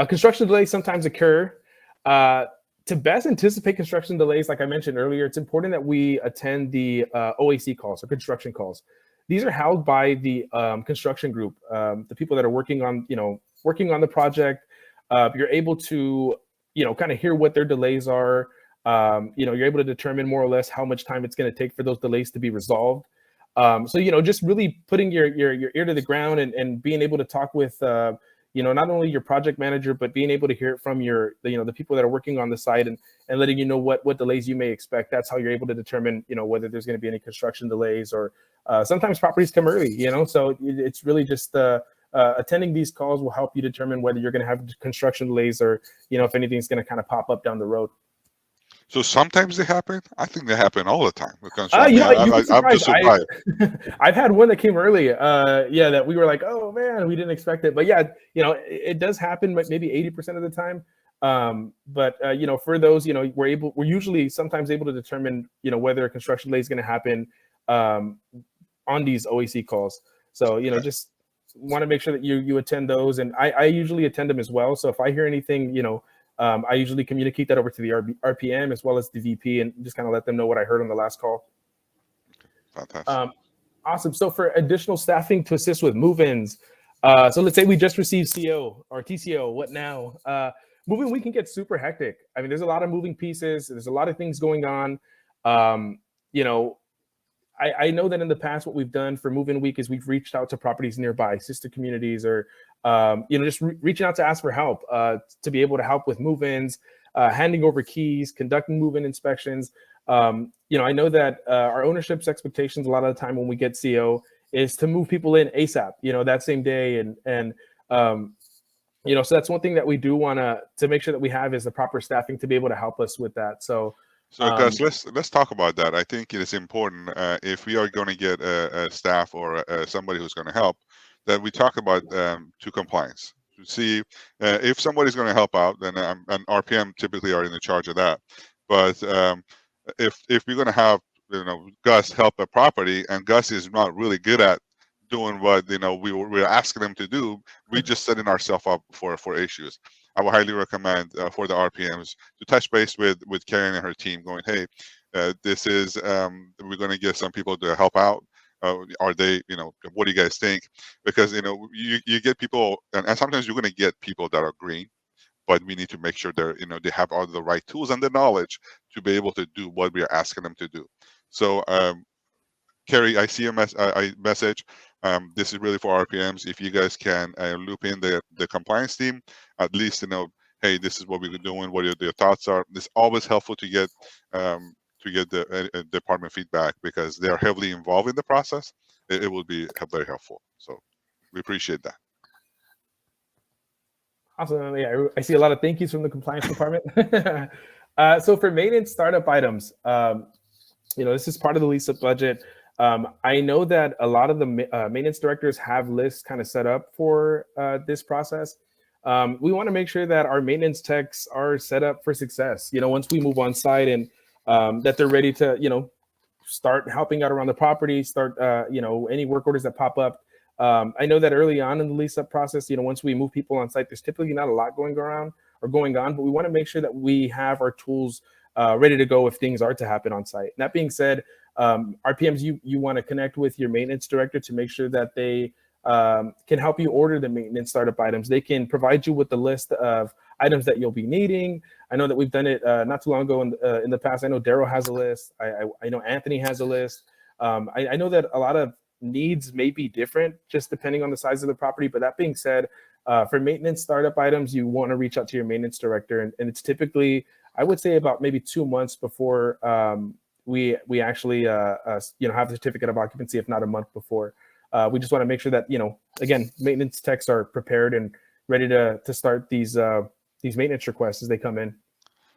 Construction delays sometimes occur. To best anticipate construction delays, like I mentioned earlier, it's important that we attend the OAC calls or construction calls. These are held by the construction group, the people that are working on the project. You're able to, kind of hear what their delays are. You're able to determine more or less how much time it's going to take for those delays to be resolved. So, just really putting your ear to the ground and being able to talk with, not only your project manager, but being able to hear it from the people that are working on the site and letting you know what delays you may expect. That's how you're able to determine, whether there's going to be any construction delays, or sometimes properties come early, so it's really just attending these calls will help you determine whether you're going to have construction delays or, if anything's going to kind of pop up down the road. So sometimes they happen. I think they happen all the time. I'm just surprised. I've had one that came early. That we were like, oh man, we didn't expect it. But yeah, it does happen, maybe 80% of the time. But for those, we're usually sometimes able to determine, whether a construction delay is going to happen on these OAC calls. So just want to make sure that you attend those, and I usually attend them as well. So if I hear anything, I usually communicate that over to the RPM as well as the VP, and just kind of let them know what I heard on the last call. Fantastic. Awesome. So for additional staffing to assist with move-ins, so let's say we just received CO or TCO, what now? Moving week can get super hectic. I mean, there's a lot of moving pieces. There's a lot of things going on. I know that in the past, what we've done for move-in week is we've reached out to properties nearby, sister communities, or just reaching out to ask for help to be able to help with move-ins, handing over keys, conducting move-in inspections. I know that our ownership's expectations a lot of the time when we get CO is to move people in ASAP, that same day, and so that's one thing that we do want to make sure that we have is the proper staffing to be able to help us with that. So Gus, let's talk about that. I think it is important if we are going to get a staff or somebody who's going to help, that we talk about to compliance to see if somebody's going to help out. Then and RPM typically are in the charge of that. But if we're going to have Gus help a property, and Gus is not really good at doing what we're asking them to do, we just setting ourselves up for issues. I would highly recommend for the RPMs to touch base with Karen and her team, going, hey, this is we're going to get some people to help out. Are they, what do you guys think? Because you get people, and sometimes you're going to get people that are green, but we need to make sure they're they have all the right tools and the knowledge to be able to do what we are asking them to do. So Kerry, I see a message. This is really for RPMs. If you guys can loop in the compliance team, at least hey, this is what we're doing. What your thoughts are. It's always helpful to get the department feedback because they are heavily involved in the process. It will be very helpful. So we appreciate that. Awesome. Yeah, I see a lot of thank yous from the compliance department. So for maintenance startup items, this is part of the lease-up budget. I know that a lot of the maintenance directors have lists kind of set up for this process. We want to make sure that our maintenance techs are set up for success. Once we move on site and that they're ready to, start helping out around the property, start, any work orders that pop up. I know that early on in the lease-up process, once we move people on site, there's typically not a lot going on, but we want to make sure that we have our tools ready to go if things are to happen on site. That being said, RPMs, you want to connect with your maintenance director to make sure that they can help you order the maintenance startup items. They can provide you with the list of items that you'll be needing. I know that we've done it not too long ago in the past. I know Daryl has a list. I know Anthony has a list. I know that a lot of needs may be different just depending on the size of the property. But that being said, for maintenance startup items, you want to reach out to your maintenance director. And it's typically, I would say, about maybe 2 months before we actually have the certificate of occupancy, if not a month before. We just want to make sure that, again, maintenance techs are prepared and ready to start these maintenance requests as they come in.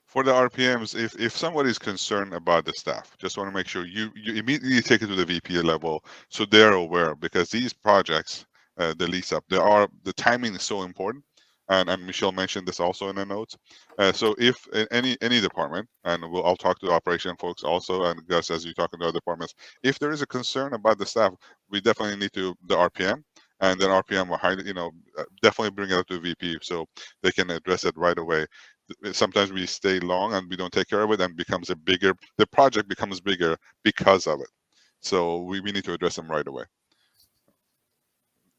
For the RPMs, if somebody's concerned about the staff, just want to make sure you immediately take it to the VP level so they're aware, because these projects, the lease up, the timing is so important. And Michelle mentioned this also in the notes. So if any department, and I'll talk to the operation folks also, and Gus, as you talk to other departments, if there is a concern about the staff, we definitely need to the RPM, and then RPM will definitely bring it up to VP so they can address it right away. Sometimes we stay long and we don't take care of it, and the project becomes bigger because of it. So we need to address them right away.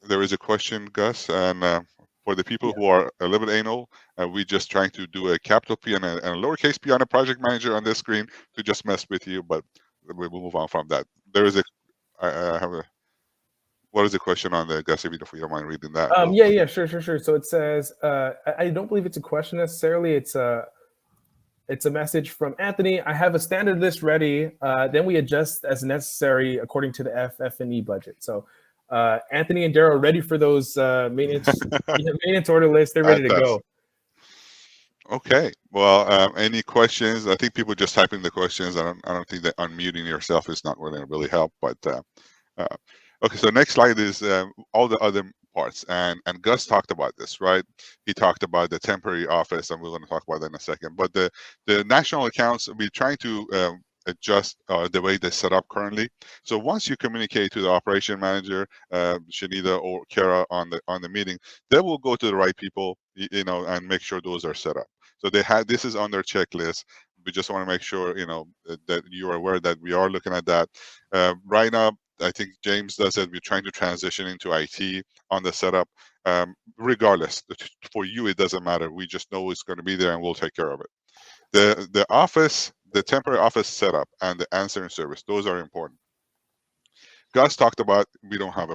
There is a question, Gus, and for the people who are a little bit anal, we're just trying to do a capital P and a lowercase p on a project manager on this screen to just mess with you, but we will move on from that. There is what is the question on the Gus, if you don't mind reading that? Yeah, sure. So it says, I don't believe it's a question necessarily. It's a message from Anthony. I have a standard list ready. Then we adjust as necessary according to the FF&E budget. So Anthony and Daryl are ready for those maintenance order lists. They're ready to go. Okay. Well, any questions? I think people just typing the questions. I don't think that unmuting yourself is not going to really help. But okay. So next slide is all the other parts, and Gus talked about this, right? He talked about the temporary office, and we're going to talk about that in a second. But the national accounts, we're trying to adjust the way they're set up currently. So once you communicate to the operation manager, Shanita or Kara on the meeting, they will go to the right people, and make sure those are set up. So this is on their checklist. We just want to make sure that you are aware that we are looking at that. Right now, I think James does it. We're trying to transition into IT on the setup. Regardless, for you it doesn't matter. We just know it's going to be there, and we'll take care of it. The office, the temporary office setup, and the answering service, those are important. Gus talked about we don't have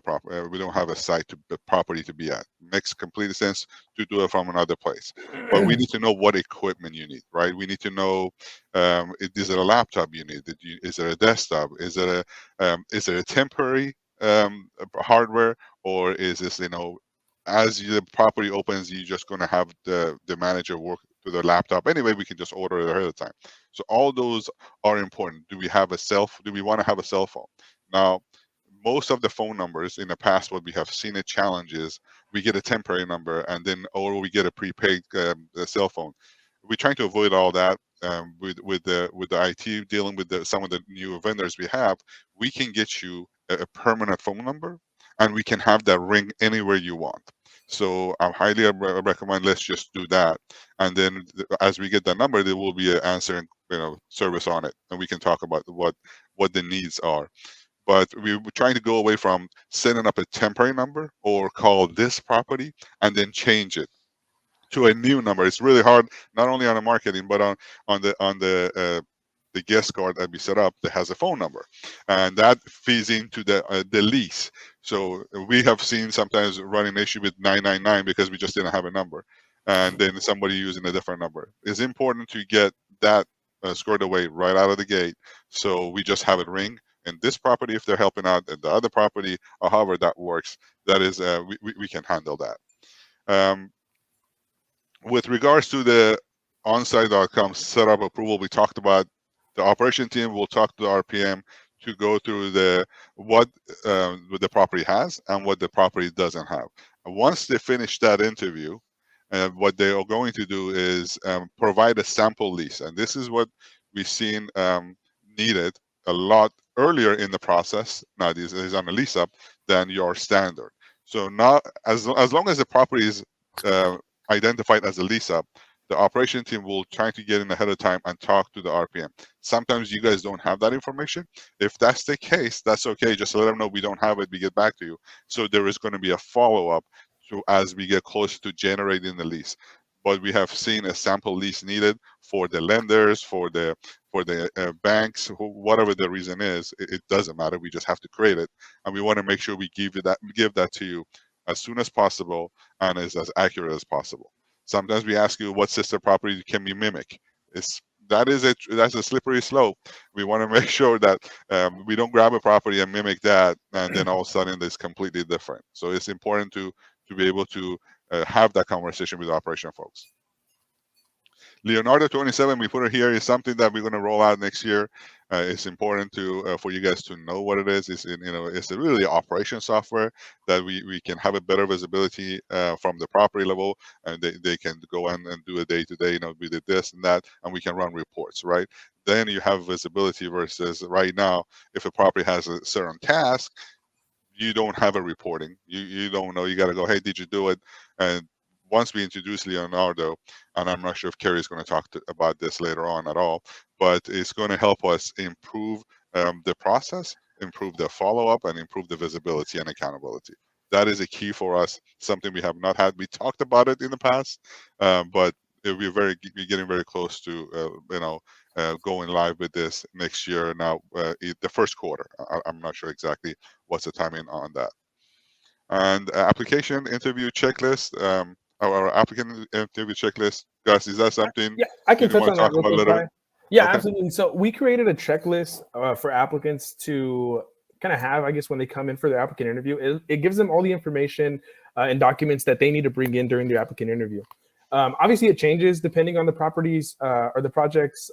a site property to be at. Makes complete sense to do it from another place, but we need to know what equipment you need, right? We need to know is it a laptop you need? Is it a desktop? Is it a temporary hardware, or is this as the property opens, you're just going to have the manager work to their laptop anyway? We can just order it ahead of time. So all those are important. Do we want to have a cell phone? Now, most of the phone numbers in the past, what we have seen a challenge is we get a temporary number or we get a prepaid cell phone. We're trying to avoid all that with the IT dealing with some of the new vendors we have. We can get you a permanent phone number, and we can have that ring anywhere you want. So I highly recommend let's just do that, and then as we get that number, there will be an answering service on it, and we can talk about what the needs are. But we're trying to go away from setting up a temporary number or call this property and then change it to a new number. It's really hard, not only on the marketing, but on the the guest card that we set up that has a phone number, and that feeds into the lease. So we have seen sometimes running issue with 999 because we just didn't have a number, and then somebody using a different number. It's important to get that squared away right out of the gate, so we just have it ring. And this property, if they're helping out, and the other property, or however that works, that is we can handle that. With regards to the onsite.com setup approval, we talked about the operation team will talk to the RPM to go through what the property has and what the property doesn't have. And once they finish that interview, what they are going to do is provide a sample lease. And this is what we've seen needed a lot earlier in the process. Now this is on a lease up than your standard. So now, as long as the property is identified as a lease up, the operation team will try to get in ahead of time and talk to the RPM. Sometimes you guys don't have that information. If that's the case, that's okay. Just let them know we don't have it. We get back to you. So there is going to be a follow-up as we get closer to generating the lease. But we have seen a sample lease needed for the lenders, for the banks, whatever the reason is. It doesn't matter. We just have to create it, and we want to make sure we give that to you as soon as possible and is as accurate as possible. Sometimes we ask you what sister property can we mimic. That's a slippery slope. We want to make sure that we don't grab a property and mimic that, and then all of a sudden it's completely different. So it's important to be able to have that conversation with the operation folks. Leonardo 27, we put it here, is something that we're going to roll out next year. It's important for you guys to know what it is. It's a really operation software that we can have a better visibility from the property level, and they can go in and do a day-to-day, we did this and that, and we can run reports, right? Then you have visibility versus right now, if a property has a certain task, you don't have a reporting. You don't know. You got to go, hey, did you do it? And once we introduce Leonardo, and I'm not sure if Kerry is going to talk about this later on at all, but it's going to help us improve the process, improve the follow-up, and improve the visibility and accountability. That is a key for us, something we have not had. We talked about it in the past, but we're getting very close to going live with this next year. Now, the first quarter. I'm not sure exactly what's the timing on that. And application interview checklist. Our applicant interview checklist, Gus, is that something? Yeah, I can touch on that real quick. Yeah, okay. Absolutely. So we created a checklist for applicants to kind of have, I guess, when they come in for their applicant interview. It gives them all the information and documents that they need to bring in during their applicant interview. Obviously, it changes depending on the properties or the project's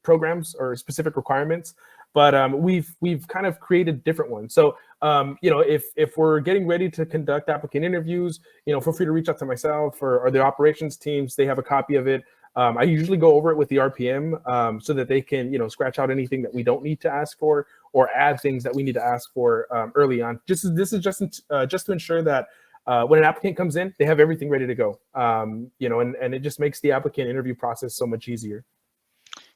programs or specific requirements. But we've kind of created different ones. So if we're getting ready to conduct applicant interviews, feel free to reach out to myself or the operations teams. They have a copy of it. I usually go over it with the RPM so that they can scratch out anything that we don't need to ask for or add things that we need to ask for early on. This is just to ensure that when an applicant comes in, they have everything ready to go. And it just makes the applicant interview process so much easier.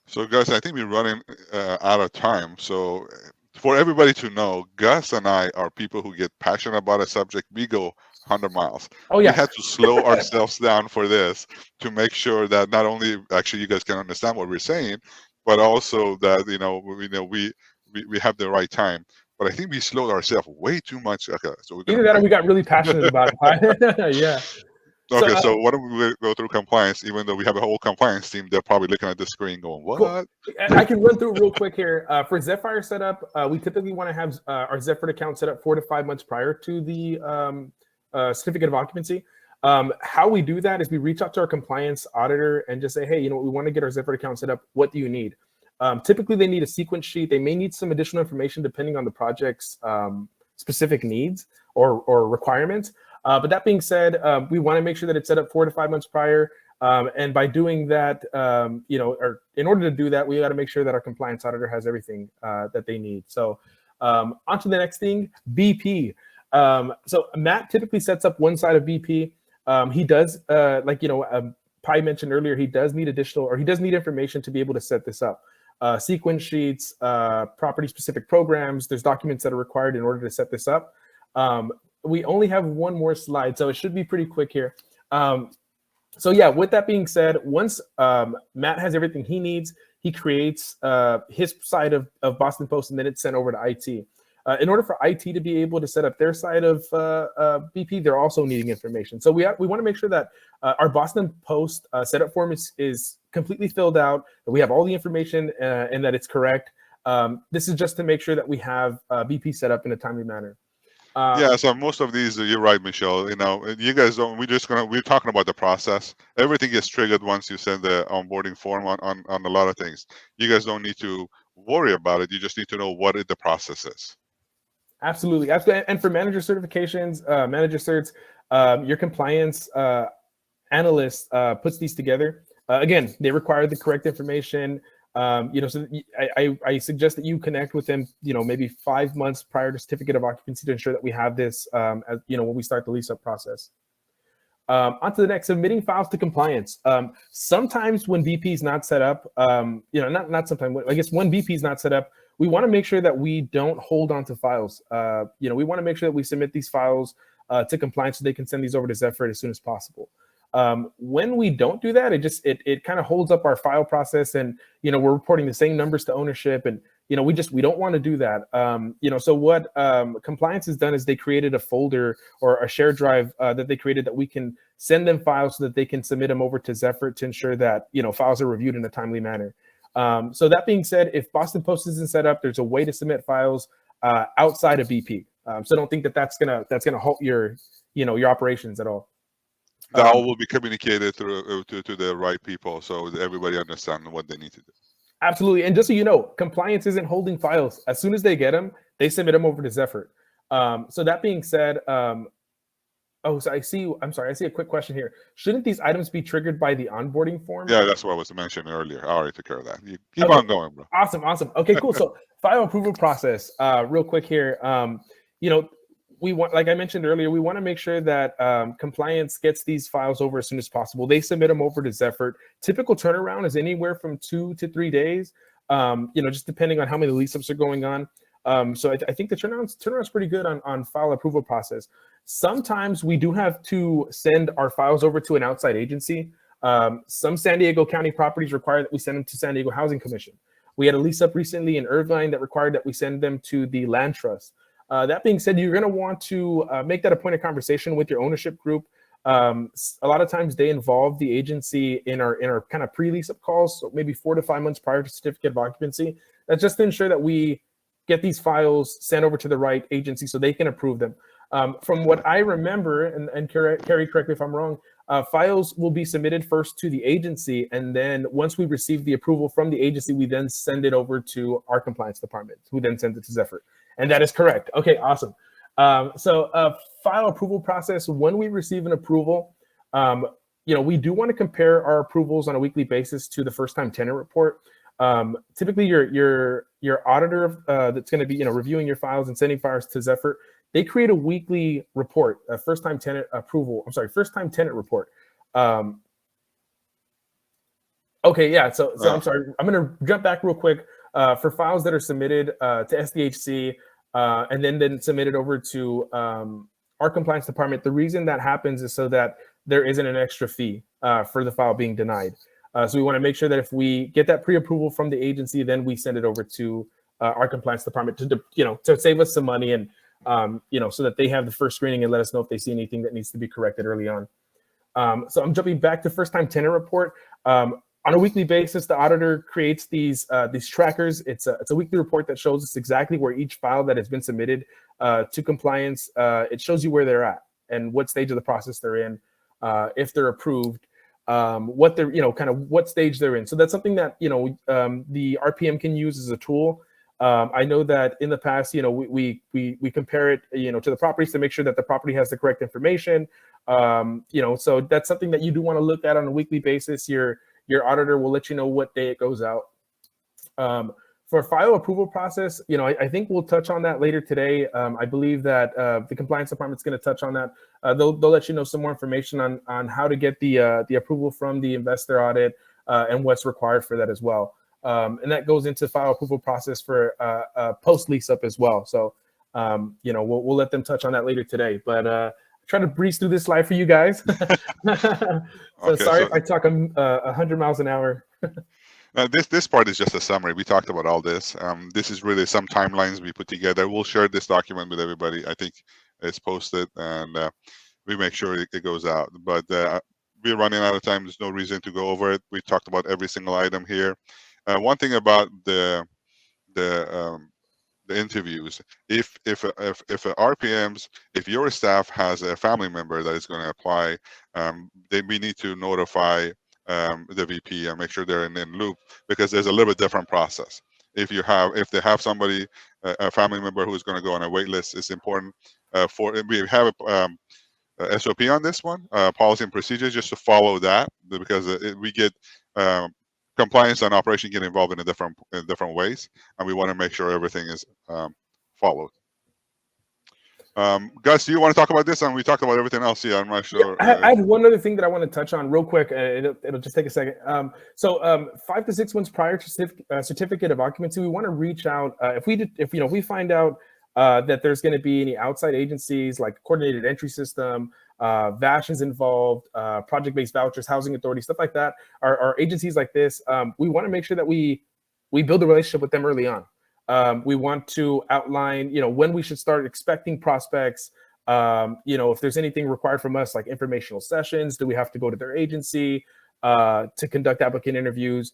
So, guys, I think we're running out of time. So, for everybody to know, Gus and I are people who get passionate about a subject. We go 100 miles. Oh, yeah. We had to slow ourselves down for this to make sure that not only actually you guys can understand what we're saying, but also that we have the right time. But I think we slowed ourselves way too much. Okay, so either that or we got really passionate about it. Yeah. Okay, so why don't we go through compliance? Even though we have a whole compliance team, they're probably looking at the screen going, what? Cool. I can run through real quick here. For Zephyr setup, we typically want to have our Zephyr account set up 4 to 5 months prior to the certificate of occupancy. How we do that is we reach out to our compliance auditor and just say, hey, we want to get our Zephyr account set up. What do you need? Typically, they need a sequence sheet. They may need some additional information depending on the project's specific needs or requirements. But that being said, we want to make sure that it's set up 4 to 5 months prior. And by doing that, or in order to do that, we got to make sure that our compliance auditor has everything that they need. So on to the next thing, BP. So Matt typically sets up one side of BP. He does, Pi mentioned earlier, he does need information to be able to set this up. Sequence sheets, property-specific programs. There's documents that are required in order to set this up. We only have one more slide, so it should be pretty quick here. So yeah, with that being said, once Matt has everything he needs, he creates his side of Boston Post, and then it's sent over to IT. In order for IT to be able to set up their side of BP, they're also needing information. So we want to make sure that our Boston Post setup form is completely filled out, that we have all the information and that it's correct. This is just to make sure that we have BP set up in a timely manner. Yeah, so most of these, you're right, Michelle. You guys don't. We're talking about the process. Everything gets triggered once you send the onboarding form on a lot of things. You guys don't need to worry about it. You just need to know what the process is. Absolutely. And for manager certifications, manager certs, your compliance analyst puts these together. Again, they require the correct information. So I suggest that you connect with them, maybe 5 months prior to certificate of occupancy to ensure that we have this, when we start the lease up process. On to the next, submitting files to compliance. Sometimes when BP is not set up, not sometimes, I guess when BP is not set up, we want to make sure that we don't hold on to files. We want to make sure that we submit these files to compliance so they can send these over to Zephyr as soon as possible. When we don't do that, it kind of holds up our file process, and we're reporting the same numbers to ownership, and we don't want to do that. So what compliance has done is they created a folder or a shared drive that they created that we can send them files so that they can submit them over to Zephyr to ensure that files are reviewed in a timely manner. So that being said, if Boston Post isn't set up, there's a way to submit files outside of BP. So don't think that that's gonna halt your operations at all. That all will be communicated through to the right people, so that everybody understands what they need to do. Absolutely, and just so you know, compliance isn't holding files. As soon as they get them, they submit them over to Zephyr. So that being said, so I see a quick question here. Shouldn't these items be triggered by the onboarding form? Yeah, that's what I was mentioning earlier. I already took care of that. You keep on going, bro. Awesome. Okay, cool. So file approval process, real quick here. We want, like I mentioned earlier, we want to make sure that compliance gets these files over as soon as possible. They submit them over to Zephyr. Typical turnaround is anywhere from 2 to 3 days, just depending on how many lease ups are going on. So I think the turnaround's pretty good on file approval process. Sometimes we do have to send our files over to an outside agency. Some San Diego County properties require that we send them to San Diego Housing Commission. We had a lease up recently in Irvine that required that we send them to the Land Trust. That being said, you're going to want to make that a point of conversation with your ownership group. A lot of times they involve the agency in our kind of pre-lease up calls, so maybe 4 to 5 months prior to certificate of occupancy. That's just to ensure that we get these files sent over to the right agency so they can approve them. From what I remember, and Carrie, correct me if I'm wrong, files will be submitted first to the agency, and then once we receive the approval from the agency, we then send it over to our compliance department, who then sends it to Zephyr. And that is correct. Okay, awesome. So file approval process, when we receive an approval, we do want to compare our approvals on a weekly basis to the first-time tenant report. Typically, your auditor that's going to be reviewing your files and sending files to Zephyr, they create a weekly report, a first-time tenant report. Okay, yeah. So I'm sorry. I'm going to jump back real quick. For files that are submitted to SDHC and then submitted over to our compliance department, the reason that happens is so that there isn't an extra fee for the file being denied. So we want to make sure that if we get that pre-approval from the agency, then we send it over to our compliance department to save us some money and so that they have the first screening and let us know if they see anything that needs to be corrected early on. So I'm jumping back to first-time tenant report. On a weekly basis, the auditor creates these trackers. It's a weekly report that shows us exactly where each file that has been submitted to compliance. It shows you where they're at and what stage of the process they're in, if they're approved, what they're kind of what stage they're in. So that's something that the RPM can use as a tool. I know that in the past, we compare it to the properties to make sure that the property has the correct information. So that's something that you do want to look at on a weekly basis. Your auditor will let you know what day it goes out. For file approval process, I think we'll touch on that later today. I believe that the compliance department's going to touch on that. They'll let you know some more information on how to get the approval from the investor audit and what's required for that as well. And that goes into file approval process for post lease up as well. So we'll let them touch on that later today. But try to breeze through this slide for you guys. Sorry if I talk 100 miles an hour. This part is just a summary. We talked about all this. This is really some timelines we put together. We'll share this document with everybody. I think it's posted, and we make sure it goes out. But we're running out of time. There's no reason to go over it. We talked about every single item here. One thing about the interviews, if RPMs, if your staff has a family member that is going to apply, then we need to notify the VP and make sure they're in loop, because there's a little bit different process. If they have somebody, a family member who's going to go on a wait list, it's important we have a SOP on this one, policy and procedures, just to follow that, because we get compliance and operation get involved in different ways, and we want to make sure everything is followed. Gus, do you want to talk about this? And we talked about everything else. Yeah, I'm not sure. I have one other thing that I want to touch on real quick. It'll just take a second. 5 to 6 months prior to certificate of occupancy, we want to reach out. If we find out that there's going to be any outside agencies like coordinated entry system, VASH is involved, project-based vouchers, housing authority, stuff like that, are agencies like this. We want to make sure that we build a relationship with them early on. We want to outline, when we should start expecting prospects. If there's anything required from us, like informational sessions, do we have to go to their agency to conduct applicant interviews?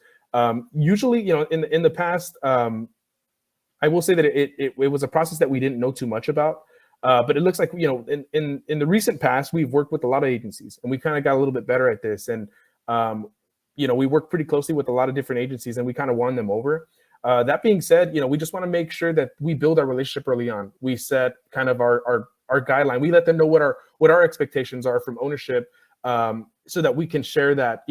Usually, in the past, I will say that it was a process that we didn't know too much about. But it looks like, in the recent past, we've worked with a lot of agencies, and we kind of got a little bit better at this. And, we work pretty closely with a lot of different agencies, and we kind of won them over. That being said, we just want to make sure that we build our relationship early on. We set kind of our guideline. We let them know what our expectations are from ownership, so that we can share that,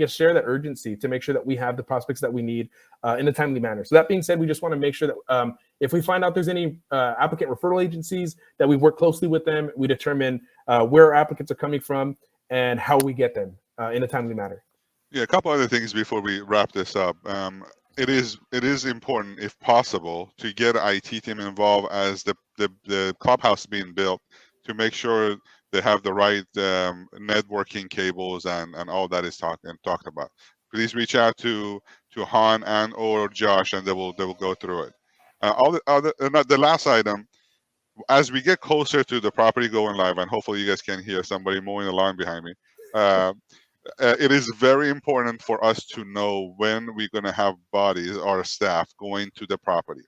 share that urgency to make sure that we have the prospects that we need in a timely manner. So that being said, we just want to make sure that if we find out there's any applicant referral agencies, that we work closely with them. We determine where our applicants are coming from and how we get them in a timely manner. Yeah, a couple other things before we wrap this up. It is important, if possible, to get an IT team involved as the clubhouse is being built, to make sure they have the right networking cables and all that is talked about. Please reach out to Han and or Josh, and they will go through it. The last item, as we get closer to the property going live, and hopefully you guys can hear somebody mowing the lawn behind me. It is very important for us to know when we're going to have bodies or staff going to the property.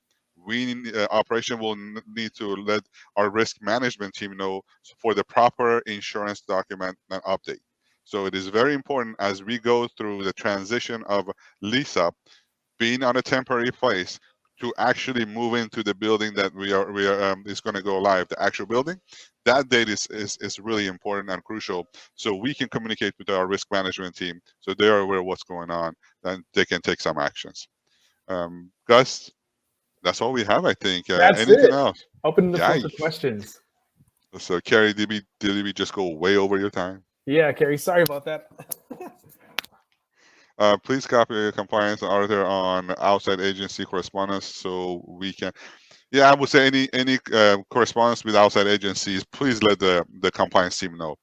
Operation will need to let our risk management team know for the proper insurance document and update. So it is very important as we go through the transition of lease up, being on a temporary place, to actually move into the building that we are is going to go live, the actual building. That date is really important and crucial, so we can communicate with our risk management team, so they are aware of what's going on, and they can take some actions. Gus, that's all we have, I think. Anything else? Open the floor for questions. So, Carrie, did we just go way over your time? Yeah, Carrie, sorry about that. Please copy your compliance auditor on outside agency correspondence, so we can. Yeah, I would say any correspondence with outside agencies, please let the compliance team know.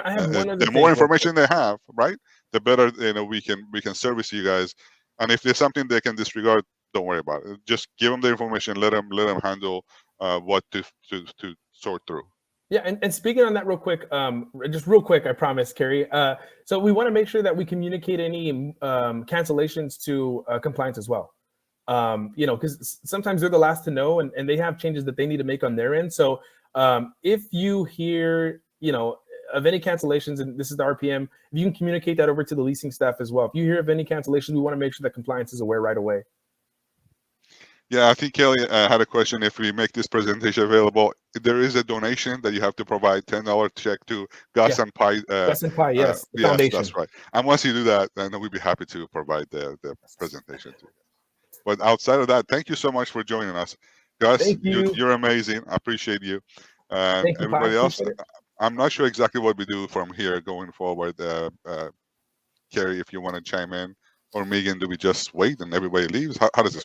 I have one other the more information they have, right, the better we can service you guys. And if there's something they can disregard, don't worry about it. Just give them the information. Let them handle what to sort through. Yeah, and speaking on that real quick, I promise, Carrie. So we want to make sure that we communicate any cancellations to compliance as well. Because sometimes they're the last to know, and they have changes that they need to make on their end. So if you hear, of any cancellations, and this is the RPM, if you can communicate that over to the leasing staff as well. If you hear of any cancellations, we want to make sure that compliance is aware right away. Yeah, I think Kelly had a question. If we make this presentation available, there is a donation that you have to provide, $10 check to Gus and Pi. Gus and Pi, yes, the yes, foundation. That's right. And once you do that, then we'd be happy to provide the presentation to you. But outside of that, thank you so much for joining us. Gus, you're amazing. I appreciate you. And everybody else, I'm not sure exactly what we do from here going forward. Carrie, if you want to chime in, or Megan, do we just wait and everybody leaves? How does this